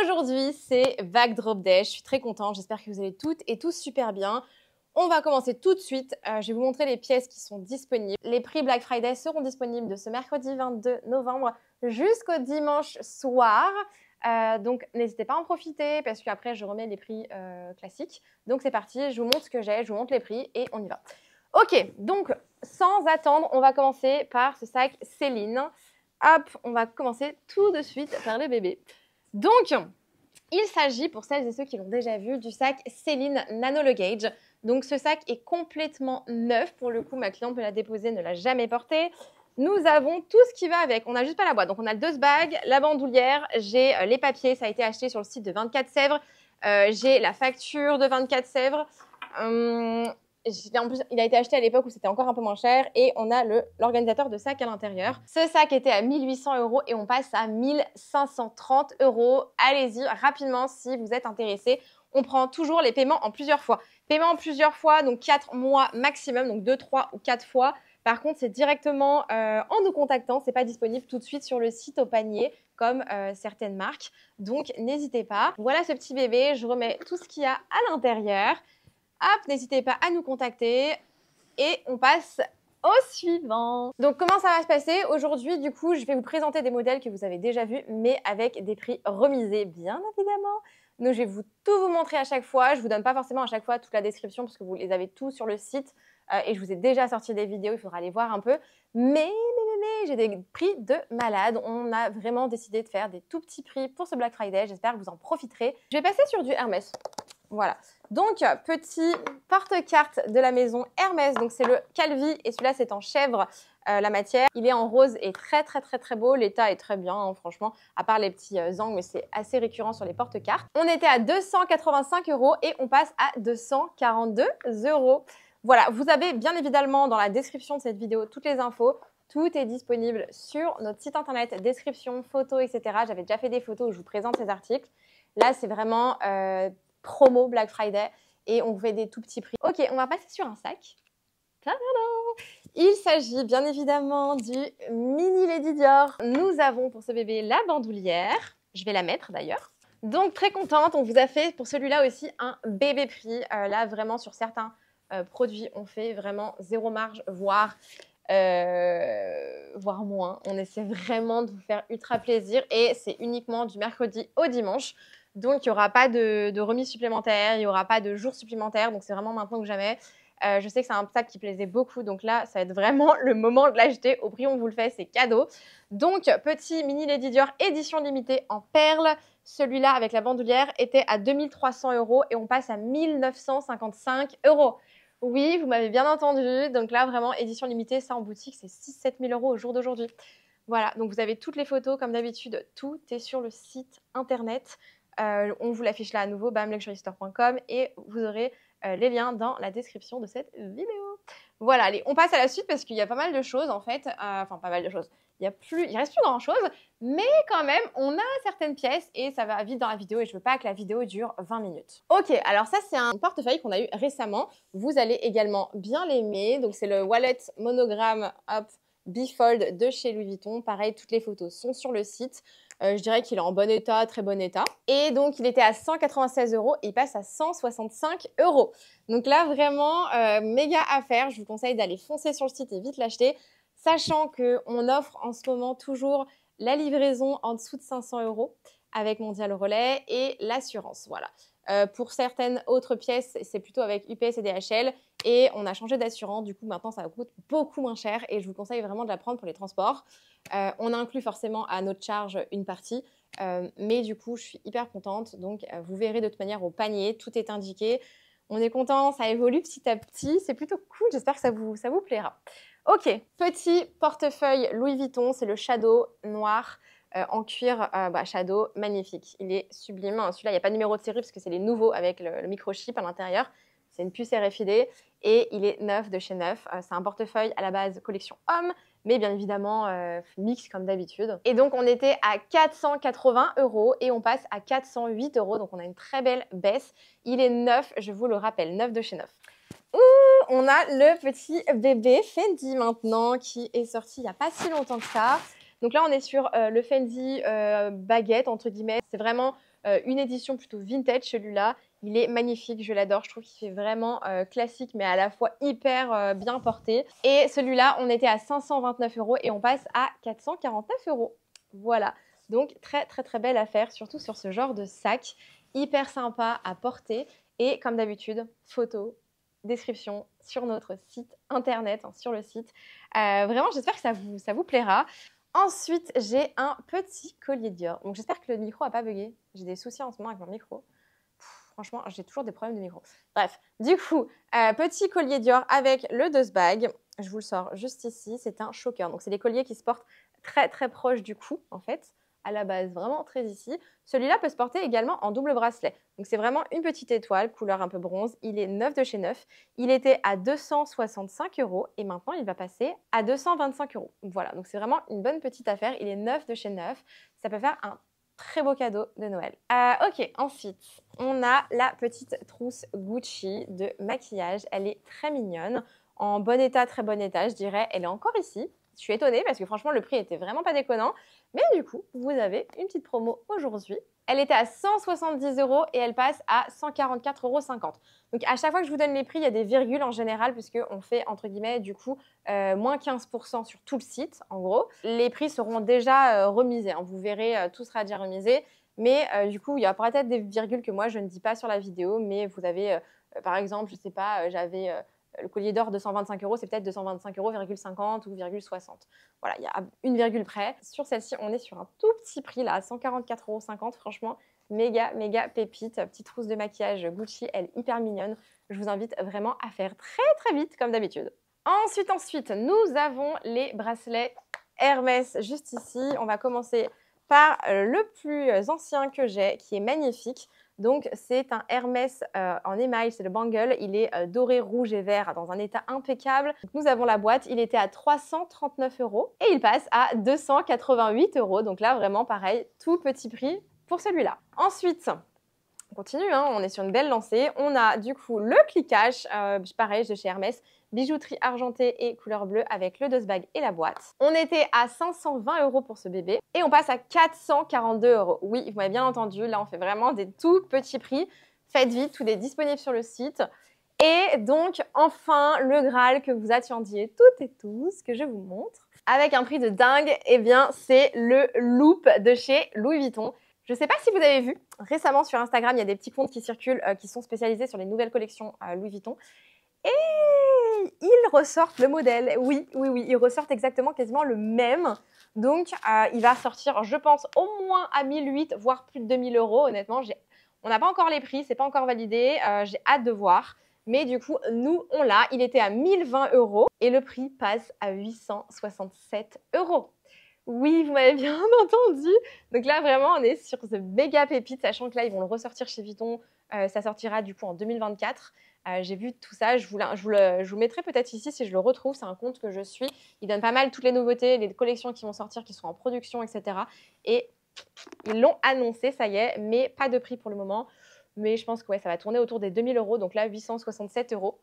Aujourd'hui, c'est Vague Drop Day. Je suis très contente. J'espère que vous allez toutes et tous super bien. On va commencer tout de suite. Je vais vous montrer les pièces qui sont disponibles. Les prix Black Friday seront disponibles de ce mercredi 22 novembre jusqu'au dimanche soir. Donc, n'hésitez pas à en profiter parce qu'après, je remets les prix classiques. Donc, c'est parti. Je vous montre ce que j'ai, je vous montre les prix et on y va. Ok, donc, sans attendre, on va commencer par ce sac Céline. Hop, on va commencer tout de suite par le bébé. Donc, il s'agit, pour celles et ceux qui l'ont déjà vu, du sac Céline Nano Luggage. Donc, ce sac est complètement neuf. Pour le coup, ma cliente me l'a déposé, ne l'a jamais porté. Nous avons tout ce qui va avec. On n'a juste pas la boîte. Donc, on a le dose bag, la bandoulière, j'ai les papiers. Ça a été acheté sur le site de 24 Sèvres. J'ai la facture de 24 Sèvres. En plus, il a été acheté à l'époque où c'était encore un peu moins cher et on a l'organisateur de sac à l'intérieur. Ce sac était à 1800 € et on passe à 1530 €. Allez-y rapidement si vous êtes intéressé. On prend toujours les paiements en plusieurs fois. Paiement en plusieurs fois, donc 4 mois maximum, donc 2, 3 ou 4 fois. Par contre, c'est directement en nous contactant. C'est pas disponible tout de suite sur le site au panier comme certaines marques. Donc, n'hésitez pas. Voilà ce petit bébé. Je remets tout ce qu'il y a à l'intérieur. Hop, n'hésitez pas à nous contacter et on passe au suivant. Donc, comment ça va se passer? Aujourd'hui, du coup, je vais vous présenter des modèles que vous avez déjà vus, mais avec des prix remisés, bien évidemment. Donc, je vais tout vous montrer à chaque fois. Je ne vous donne pas forcément à chaque fois toute la description parce que vous les avez tous sur le site et je vous ai déjà sorti des vidéos, il faudra aller voir un peu. Mais j'ai des prix de malade. On a vraiment décidé de faire des tout petits prix pour ce Black Friday. J'espère que vous en profiterez. Je vais passer sur du Hermès. Voilà. Donc, petit porte-carte de la maison Hermès. Donc, c'est le Calvi et celui-là, c'est en chèvre, la matière. Il est en rose et très, très, très, très beau. L'état est très bien, hein, franchement, à part les petits angles, mais c'est assez récurrent sur les porte-cartes. On était à 285 € et on passe à 242 €. Voilà, vous avez bien évidemment dans la description de cette vidéo toutes les infos. Tout est disponible sur notre site internet, description, photos, etc. J'avais déjà fait des photos où je vous présente ces articles. Là, c'est vraiment promo Black Friday et on vous fait des tout petits prix. Ok, on va passer sur un sac. Tadadam! Il s'agit bien évidemment du Mini Lady Dior. Nous avons pour ce bébé la bandoulière. Je vais la mettre d'ailleurs. Donc très contente, on vous a fait pour celui-là aussi un bébé prix. Là vraiment sur certains produits, on fait vraiment zéro marge, voire moins. On essaie vraiment de vous faire ultra plaisir et c'est uniquement du mercredi au dimanche. Donc, il n'y aura pas de remise supplémentaire, il n'y aura pas de jours supplémentaires. Donc, c'est vraiment maintenant que jamais. Je sais que c'est un sac qui plaisait beaucoup. Donc là, ça va être vraiment le moment de l'acheter. Au prix où on vous le fait, c'est cadeau. Donc, petit Mini Lady Dior édition limitée en perles. Celui-là, avec la bandoulière, était à 2300 € et on passe à 1955 €. Oui, vous m'avez bien entendu. Donc là, vraiment, édition limitée, ça en boutique, c'est 6-7 000 € au jour d'aujourd'hui. Voilà, donc vous avez toutes les photos comme d'habitude. Tout est sur le site internet. On vous l'affiche là à nouveau, bamluxurystore.com et vous aurez les liens dans la description de cette vidéo. Voilà, allez, on passe à la suite parce qu'il y a pas mal de choses en fait. Enfin, pas mal de choses. Il reste plus grand chose, mais quand même, on a certaines pièces et ça va vite dans la vidéo et je veux pas que la vidéo dure 20 minutes. Ok, alors ça, c'est un portefeuille qu'on a eu récemment. Vous allez également bien l'aimer. Donc, c'est le Wallet Monogramme Hop Bifold de chez Louis Vuitton. Pareil, toutes les photos sont sur le site. Je dirais qu'il est en bon état, très bon état. Et donc, il était à 196 € et il passe à 165 €. Donc là, vraiment, méga affaire. Je vous conseille d'aller foncer sur le site et vite l'acheter. Sachant qu'on offre en ce moment toujours la livraison en dessous de 500 € avec Mondial Relais et l'assurance. Voilà. Pour certaines autres pièces, c'est plutôt avec UPS et DHL. Et on a changé d'assurant. Du coup, maintenant, ça coûte beaucoup moins cher. Et je vous conseille vraiment de la prendre pour les transports. On inclut forcément à notre charge une partie. Mais du coup, je suis hyper contente. Donc, vous verrez de toute manière au panier. Tout est indiqué. On est content. Ça évolue petit à petit. C'est plutôt cool. J'espère que ça vous plaira. Ok, petit portefeuille Louis Vuitton. C'est le Shadow noir. En cuir Shadow, magnifique. Il est sublime. Celui-là, il n'y a pas de numéro de série parce que c'est les nouveaux avec le microchip à l'intérieur. C'est une puce RFID et il est neuf de chez Neuf. C'est un portefeuille à la base collection homme, mais bien évidemment mix comme d'habitude. Et donc, on était à 480 € et on passe à 408 €. Donc, on a une très belle baisse. Il est neuf, je vous le rappelle, neuf de chez Neuf. Ouh, on a le petit bébé Fendi maintenant qui est sorti il n'y a pas si longtemps que ça. Donc là, on est sur le Fendi baguette, entre guillemets. C'est vraiment une édition plutôt vintage celui-là. Il est magnifique, je l'adore. Je trouve qu'il fait vraiment classique, mais à la fois hyper bien porté. Et celui-là, on était à 529 € et on passe à 449 €. Voilà. Donc, très, très, très belle affaire, surtout sur ce genre de sac. Hyper sympa à porter. Et comme d'habitude, photo, description sur notre site internet, hein, sur le site. Vraiment, j'espère que ça vous plaira. Ensuite, j'ai un petit collier Dior. Donc, j'espère que le micro n'a pas bugué. J'ai des soucis en ce moment avec mon micro. Franchement, j'ai toujours des problèmes de micro. Bref, du coup, petit collier Dior avec le Dustbag. Je vous le sors juste ici. C'est un choker. Donc, c'est des colliers qui se portent très, très proche du cou, en fait. À la base, vraiment très ici. Celui-là peut se porter également en double bracelet. Donc, c'est vraiment une petite étoile, couleur un peu bronze. Il est neuf de chez neuf. Il était à 265 € et maintenant, il va passer à 225 €. Voilà, donc c'est vraiment une bonne petite affaire. Il est neuf de chez neuf. Ça peut faire un très beau cadeau de Noël. Ok, ensuite, on a la petite trousse Gucci de maquillage. Elle est très mignonne, en bon état, très bon état, je dirais. Elle est encore ici. Je suis étonnée parce que franchement, le prix était vraiment pas déconnant. Mais du coup, vous avez une petite promo aujourd'hui. Elle était à 170 € et elle passe à 144,50 €. Donc, à chaque fois que je vous donne les prix, il y a des virgules en général puisqu'on fait, entre guillemets, du coup, moins 15% sur tout le site, en gros. Les prix seront déjà remisés. Hein. Vous verrez, tout sera déjà remisé. Mais du coup, il y a peut-être des virgules que moi, je ne dis pas sur la vidéo. Mais vous avez, par exemple, je ne sais pas, j'avais le collier d'or de 125 €, c'est peut-être 225 €,50 ou ,60. Voilà, il y a une virgule près. Sur celle-ci, on est sur un tout petit prix, là, à 144,50 €. Franchement, méga, méga pépite. Petite trousse de maquillage Gucci, elle est hyper mignonne. Je vous invite vraiment à faire très, très vite, comme d'habitude. Ensuite, nous avons les bracelets Hermès juste ici. On va commencer par le plus ancien que j'ai, qui est magnifique. Donc, c'est un Hermès en émail, c'est le bangle. Il est doré, rouge et vert dans un état impeccable. Donc, nous avons la boîte. Il était à 339 € et il passe à 288 €. Donc là, vraiment pareil, tout petit prix pour celui-là. Ensuite, on continue, hein, on est sur une belle lancée. On a du coup le cliquage, pareil, de chez Hermès. Bijouterie argentée et couleur bleue avec le dustbag et la boîte. On était à 520 € pour ce bébé et on passe à 442 €. Oui, vous m'avez bien entendu, là on fait vraiment des tout petits prix. Faites vite, tout est disponible sur le site. Et donc, enfin, le Graal que vous attendiez toutes et tous, que je vous montre. Avec un prix de dingue, eh bien, c'est le Loop de chez Louis Vuitton. Je ne sais pas si vous avez vu, récemment sur Instagram, il y a des petits comptes qui circulent qui sont spécialisés sur les nouvelles collections Louis Vuitton. Et ils ressortent le modèle. Oui, ils ressortent exactement quasiment le même. Donc, il va sortir, je pense, au moins à 1008, voire plus de 2000 €. Honnêtement, on n'a pas encore les prix, c'est pas encore validé. J'ai hâte de voir. Mais du coup, nous, on l'a. Il était à 1020 € et le prix passe à 867 €. Oui, vous m'avez bien entendu. Donc là, vraiment, on est sur ce méga pépite, sachant que là, ils vont le ressortir chez Vuitton. Ça sortira du coup en 2024. J'ai vu tout ça. Je vous mettrai peut-être ici si je le retrouve. C'est un compte que je suis. Il donne pas mal toutes les nouveautés, les collections qui vont sortir, qui sont en production, etc. Et ils l'ont annoncé, ça y est, mais pas de prix pour le moment. Mais je pense que ouais, ça va tourner autour des 2000 €. Donc là, 867 €.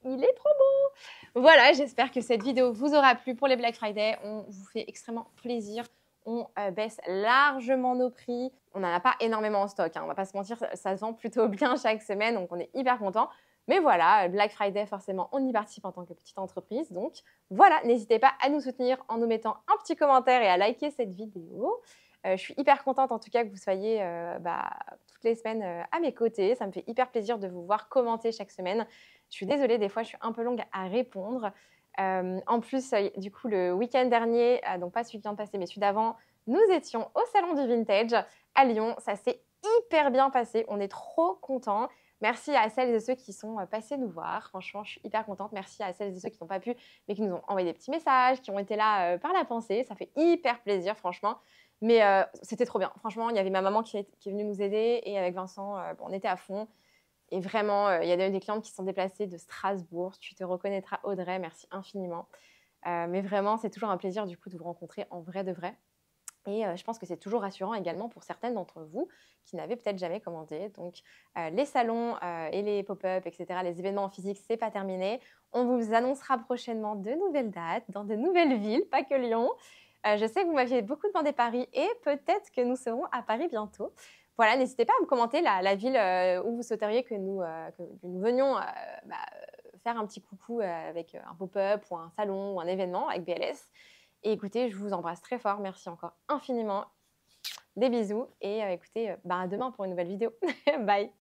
Il est trop beau! Voilà, j'espère que cette vidéo vous aura plu pour les Black Friday. On vous fait extrêmement plaisir. On baisse largement nos prix. On n'en a pas énormément en stock, hein. On va pas se mentir, ça se vend plutôt bien chaque semaine, donc on est hyper content. Mais voilà, Black Friday, forcément, on y participe en tant que petite entreprise. Donc voilà, n'hésitez pas à nous soutenir en nous mettant un petit commentaire et à liker cette vidéo. Je suis hyper contente en tout cas que vous soyez toutes les semaines à mes côtés. Ça me fait hyper plaisir de vous voir commenter chaque semaine. Je suis désolée, des fois je suis un peu longue à répondre. En plus, du coup, le week-end dernier, donc pas celui qui vient de passer, mais celui d'avant, nous étions au Salon du Vintage à Lyon. Ça s'est hyper bien passé. On est trop contents. Merci à celles et ceux qui sont passés nous voir. Franchement, je suis hyper contente. Merci à celles et ceux qui n'ont pas pu, mais qui nous ont envoyé des petits messages, qui ont été là par la pensée. Ça fait hyper plaisir, franchement. Mais c'était trop bien. Franchement, il y avait ma maman qui est venue nous aider et avec Vincent, on était à fond. Et vraiment, il y a des clientes qui se sont déplacées de Strasbourg. Tu te reconnaîtras, Audrey. Merci infiniment. Mais vraiment, c'est toujours un plaisir du coup de vous rencontrer en vrai de vrai. Et je pense que c'est toujours rassurant également pour certaines d'entre vous qui n'avaient peut-être jamais commandé. Donc, les salons et les pop-up, etc., les événements en physique, c'est pas terminé. On vous annoncera prochainement de nouvelles dates dans de nouvelles villes, pas que Lyon. Je sais que vous m'aviez beaucoup demandé Paris et peut-être que nous serons à Paris bientôt. Voilà, n'hésitez pas à me commenter la ville où vous souhaiteriez que nous venions faire un petit coucou avec un pop-up ou un salon ou un événement avec BLS. Et écoutez, je vous embrasse très fort. Merci encore infiniment. Des bisous et écoutez, à demain pour une nouvelle vidéo. Bye.